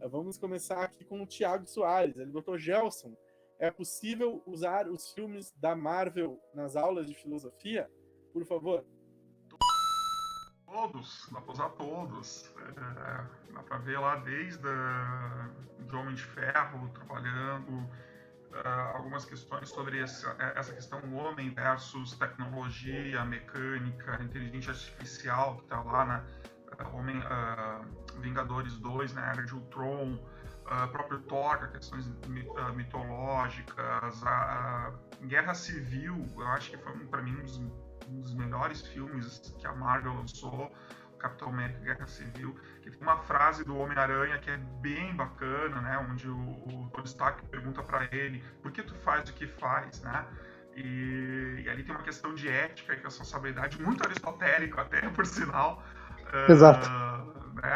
Vamos começar aqui com o Thiago Soares. Ele botou: Gelson, é possível usar os filmes da Marvel nas aulas de filosofia? Por favor. Todos, dá pra usar todos. Dá pra ver lá desde de Homem de Ferro trabalhando algumas questões sobre essa questão homem versus tecnologia, mecânica, inteligência artificial, que está lá na Vingadores 2, na Era de Ultron, próprio Thor, questões mitológicas, a Guerra Civil, eu acho que foi para mim um dos melhores filmes que a Marvel lançou, Capitão América Guerra Civil, que tem uma frase do Homem-Aranha que é bem bacana, né, onde o Tony Stark pergunta para ele: por que tu faz o que faz, né? E ali tem uma questão de ética e responsabilidade muito aristotélico até, por sinal. Exato.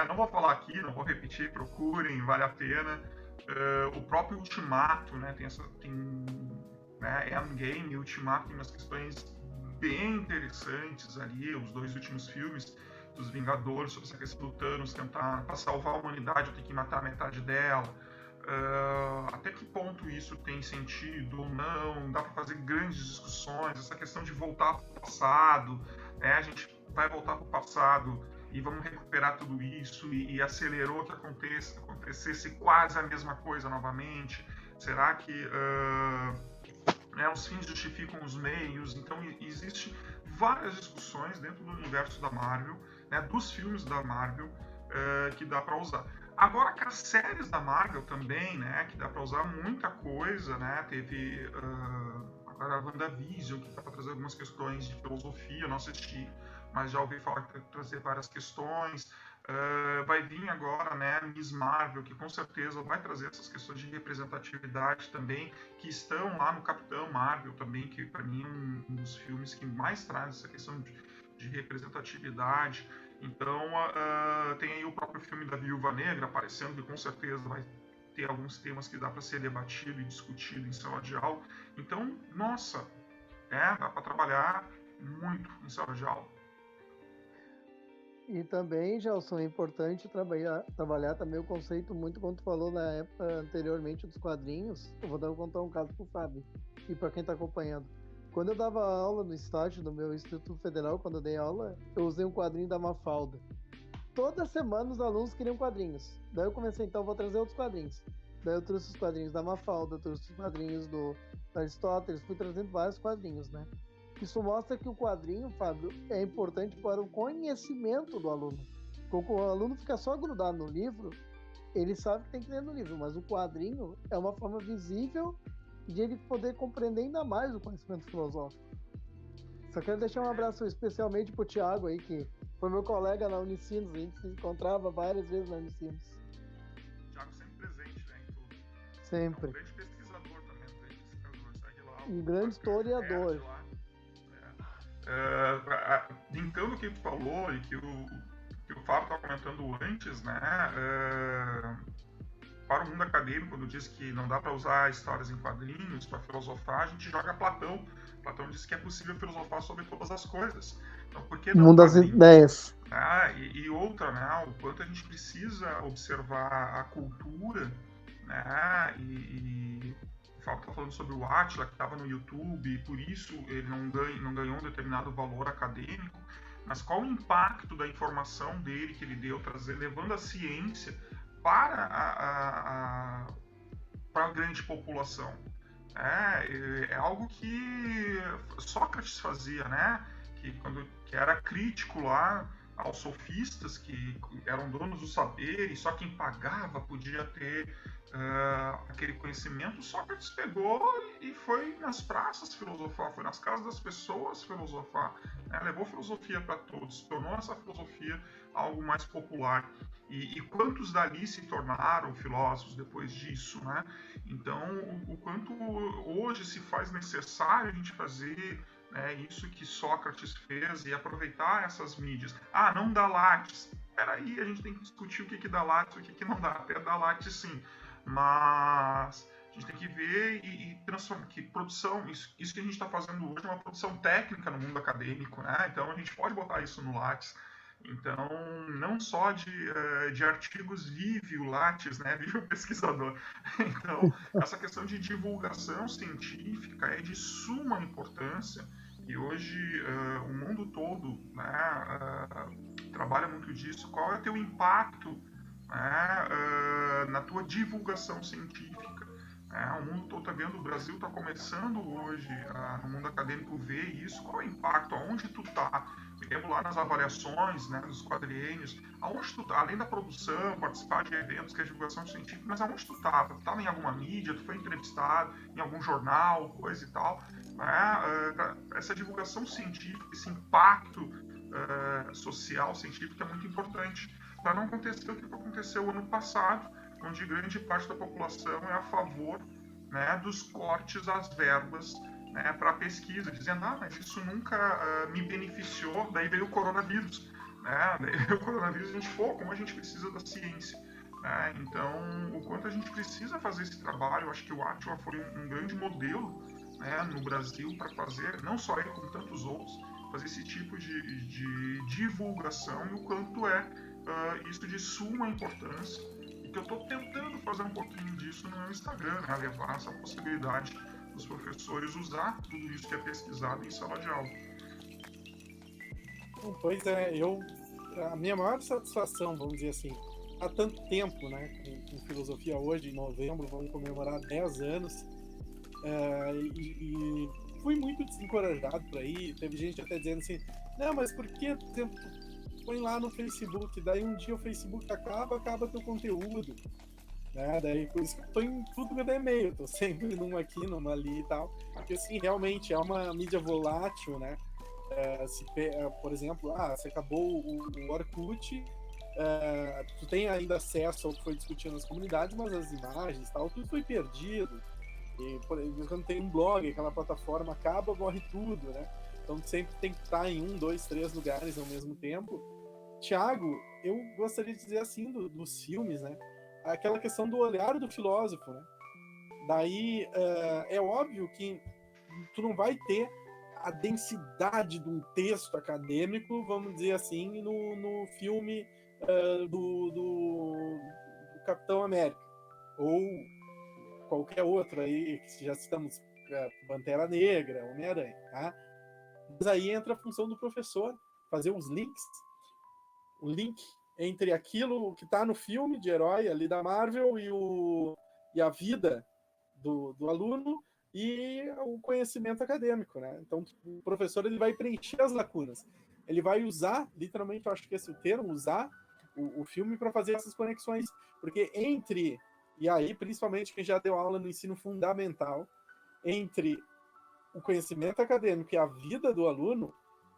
Não vou falar aqui, não vou repetir, procurem, vale a pena. O próprio Ultimato, né, Endgame e Ultimato tem umas questões bem interessantes ali, os dois últimos filmes dos Vingadores, sobre essa questão do Thanos tentar, para salvar a humanidade, eu tenho que matar metade dela. Até que ponto isso tem sentido ou não? Dá para fazer grandes discussões, essa questão de voltar para o passado, né? A gente vai voltar para o passado e vamos recuperar tudo isso e acelerou que acontecesse quase a mesma coisa novamente. Será que os fins justificam os meios? Então existe várias discussões dentro do universo da Marvel, né, dos filmes da Marvel, que dá para usar. Agora, com as séries da Marvel também, né, que dá para usar muita coisa, né, teve agora a WandaVision, que dá para trazer algumas questões de filosofia, não assisti, mas já ouvi falar que trazer várias questões. Vai vir agora, né, Miss Marvel, que com certeza vai trazer essas questões de representatividade também, que estão lá no Capitão Marvel também, que para mim é um dos filmes que mais traz essa questão de representatividade. Então tem aí o próprio filme da Viúva Negra aparecendo, que com certeza vai ter alguns temas que dá para ser debatido e discutido em sala de aula. Então, nossa, dá para trabalhar muito em sala de aula. E também, Gelson, é importante trabalhar também o conceito, muito como tu falou na época anteriormente dos quadrinhos. Eu vou contar um caso pro Fábio e para quem está acompanhando. Quando eu dava aula no estágio do meu Instituto Federal, quando eu dei aula, eu usei um quadrinho da Mafalda. Toda semana os alunos queriam quadrinhos. Daí eu comecei, então, vou trazer outros quadrinhos. Daí eu trouxe os quadrinhos da Mafalda, trouxe os quadrinhos do Aristóteles, fui trazendo vários quadrinhos, né? Isso mostra que o quadrinho, Fábio, é importante para o conhecimento do aluno. Quando o aluno fica só grudado no livro, ele sabe que tem que ler no livro, mas o quadrinho é uma forma visível de ele poder compreender ainda mais o conhecimento filosófico. Só quero deixar um abraço especialmente para o Thiago aí, que foi meu colega na Unicinos, a gente se encontrava várias vezes na Unicinos. O Thiago sempre presente, né, em tudo. Sempre. É um grande pesquisador também, um grande pesquisador, segue lá. Um grande historiador. Linkando o que tu falou e que o Fábio estava comentando antes, né, para o mundo acadêmico, quando diz que não dá para usar histórias em quadrinhos para filosofar, a gente joga Platão. Platão diz que é possível filosofar sobre todas as coisas. Então, por que não mundo das quadrinhos? Ideias. E outra, né, o quanto a gente precisa observar a cultura, né, e o Fábio está falando sobre o Átila, que estava no YouTube, e por isso ele não ganhou um determinado valor acadêmico, mas qual o impacto da informação dele que ele deu, levando a ciência para a grande população. É algo que Sócrates fazia, né? Que era crítico lá aos sofistas, que eram donos do saber, e só quem pagava podia ter aquele conhecimento. Sócrates pegou e foi nas praças filosofar, foi nas casas das pessoas filosofar, né? Levou filosofia para todos, tornou essa filosofia algo mais popular. E quantos dali se tornaram filósofos depois disso, né? Então, o quanto hoje se faz necessário a gente fazer, né, isso que Sócrates fez e aproveitar essas mídias. Não dá Lattes. Peraí, a gente tem que discutir o que dá Lattes e o que não dá. Até dá Lattes sim, mas a gente tem que ver e transformar, que produção, isso que a gente está fazendo hoje é uma produção técnica no mundo acadêmico, né? Então a gente pode botar isso no Lattes. Então, não só de artigos vive o Lattes, né, vive o pesquisador. Então, essa questão de divulgação científica é de suma importância e hoje o mundo todo, né, trabalha muito disso. Qual é o teu impacto, né, na tua divulgação científica? O mundo todo está vendo, o Brasil está começando hoje, no mundo acadêmico, ver isso. Qual é o impacto? Aonde tu está? Me lembro lá nas avaliações, né, dos quadriênios, aonde tu tá, além da produção, participar de eventos que é divulgação científica, mas aonde tu estava? Tu estava em alguma mídia, tu foi entrevistado em algum jornal, coisa e tal, né? Essa divulgação científica, esse impacto social, científico é muito importante para não acontecer o que aconteceu ano passado, onde grande parte da população é a favor, né, dos cortes às verbas, né, para pesquisa, dizendo, mas isso nunca me beneficiou, daí veio o coronavírus, né, daí veio o coronavírus, a gente, como a gente precisa da ciência, né, então, o quanto a gente precisa fazer esse trabalho, eu acho que o Átila foi um grande modelo, né, no Brasil para fazer, não só ele, como tantos outros, fazer esse tipo de divulgação e o quanto é isso de suma importância, e que eu estou tentando fazer um pouquinho disso no meu Instagram, né, levar essa possibilidade dos professores usar tudo isso que é pesquisado em sala de aula. Pois é, a minha maior satisfação, vamos dizer assim, há tanto tempo, né, com filosofia hoje, em novembro, vamos comemorar 10 anos, e fui muito desencorajado por aí, teve gente até dizendo assim, não, mas por que põe lá no Facebook, daí um dia o Facebook acaba teu conteúdo, né? Daí por isso que eu tô em tudo que é e-mail, tô sempre numa aqui, numa ali e tal, porque assim, realmente é uma mídia volátil, né? Por exemplo, você acabou o Orkut, tu tem ainda acesso ao que foi discutido nas comunidades, mas as imagens e tal, tudo foi perdido. E quando tem um blog, aquela plataforma acaba, morre tudo, né? Então sempre tem que estar em 1, 2, 3 lugares ao mesmo tempo. Tiago, eu gostaria de dizer assim dos filmes, né? Aquela questão do olhar do filósofo, né? Daí é óbvio que tu não vai ter a densidade de um texto acadêmico, vamos dizer assim, no filme do Capitão América ou qualquer outro aí, que já citamos, Pantera Negra, Homem-Aranha, tá? Mas aí entra a função do professor, fazer os links, o link entre aquilo que está no filme de herói ali da Marvel e a vida do aluno e o conhecimento acadêmico, né? Então o professor ele vai preencher as lacunas, ele vai usar, literalmente, eu acho que esse é o termo, usar o filme para fazer essas conexões, porque e aí principalmente quem já deu aula no ensino fundamental, entre o conhecimento acadêmico e a vida do aluno,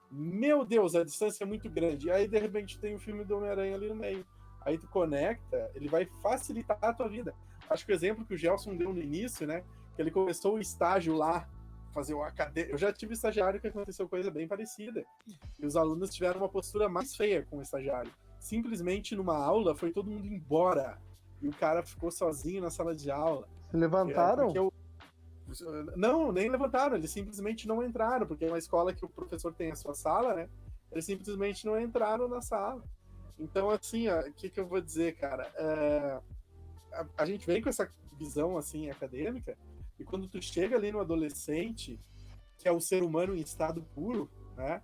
meu Deus, a distância é muito grande. E aí, de repente, tem o filme do Homem-Aranha ali no meio. Aí tu conecta, ele vai facilitar a tua vida. Acho que o exemplo que o Gelson deu no início, né? Que ele começou o estágio lá, fazer o acadêmico. Eu já tive estagiário que aconteceu coisa bem parecida. E os alunos tiveram uma postura mais feia com o estagiário. Simplesmente numa aula foi todo mundo embora. E o cara ficou sozinho na sala de aula. Se levantaram? Não, nem levantaram, eles simplesmente não entraram, porque é uma escola que o professor tem a sua sala, né? Eles simplesmente não entraram na sala. Então, assim, o que eu vou dizer, cara? A gente vem com essa visão, assim, acadêmica, e quando tu chega ali no adolescente, que é o ser humano em estado puro, né?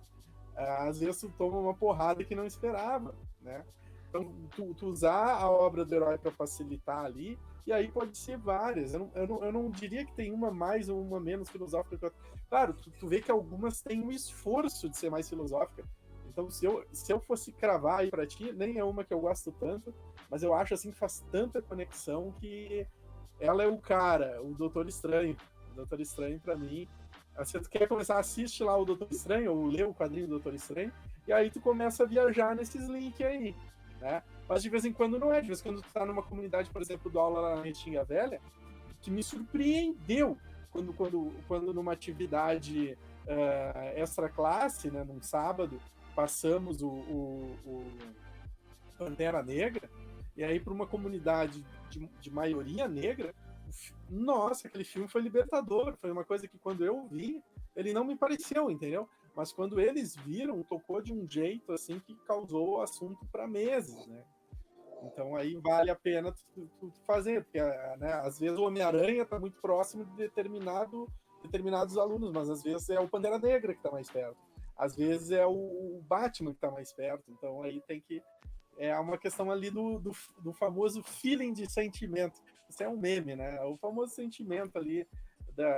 Às vezes tu toma uma porrada que não esperava, né? Então, tu usar a obra do herói para facilitar ali, e aí pode ser várias. Eu não diria que tem uma mais ou uma menos filosófica que outra. Claro, tu vê que algumas têm um esforço de ser mais filosófica. Então, se eu fosse cravar aí para ti, nem é uma que eu gosto tanto, mas eu acho assim que faz tanta conexão que ela é o cara, o Doutor Estranho. O Doutor Estranho, para mim, se tu quer começar, assiste lá o Doutor Estranho, ou lê o quadrinho do Doutor Estranho, e aí tu começa a viajar nesses links aí, né? Mas de vez em quando não é. De vez em quando tu tá numa comunidade, por exemplo, do aula lá na Restinga Velha, que me surpreendeu quando numa atividade extra classe, né, num sábado, passamos o Pantera Negra, e aí para uma comunidade de maioria negra, nossa, aquele filme foi libertador, foi uma coisa que quando eu vi, ele não me pareceu, entendeu? mas quando eles viram, tocou de um jeito assim que causou assunto para meses, né? Então aí vale a pena tu fazer, porque né, às vezes o Homem-Aranha está muito próximo de determinados alunos, mas às vezes é o Pantera Negra que está mais perto, às vezes é o Batman que está mais perto, então aí tem que... É uma questão ali do famoso feeling de sentimento. Isso é um meme, né? O famoso sentimento ali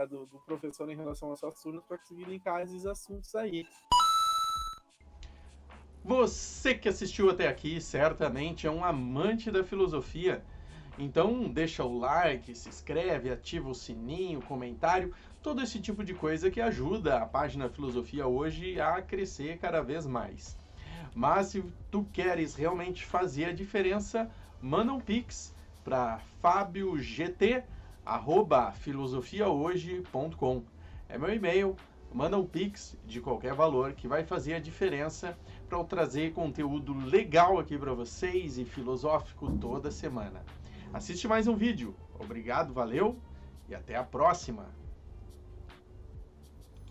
do professor em relação às suas turmas para conseguir linkar esses assuntos aí. Você que assistiu até aqui certamente é um amante da filosofia. Então deixa o like, se inscreve, ativa o sininho, comentário, todo esse tipo de coisa que ajuda a página Filosofia Hoje a crescer cada vez mais. Mas se tu queres realmente fazer a diferença, manda um pix para fabiogt@filosofiahoje.com. É meu e-mail, manda um pix de qualquer valor que vai fazer a diferença para eu trazer conteúdo legal aqui para vocês e filosófico toda semana. Assiste mais um vídeo. Obrigado, valeu e até a próxima!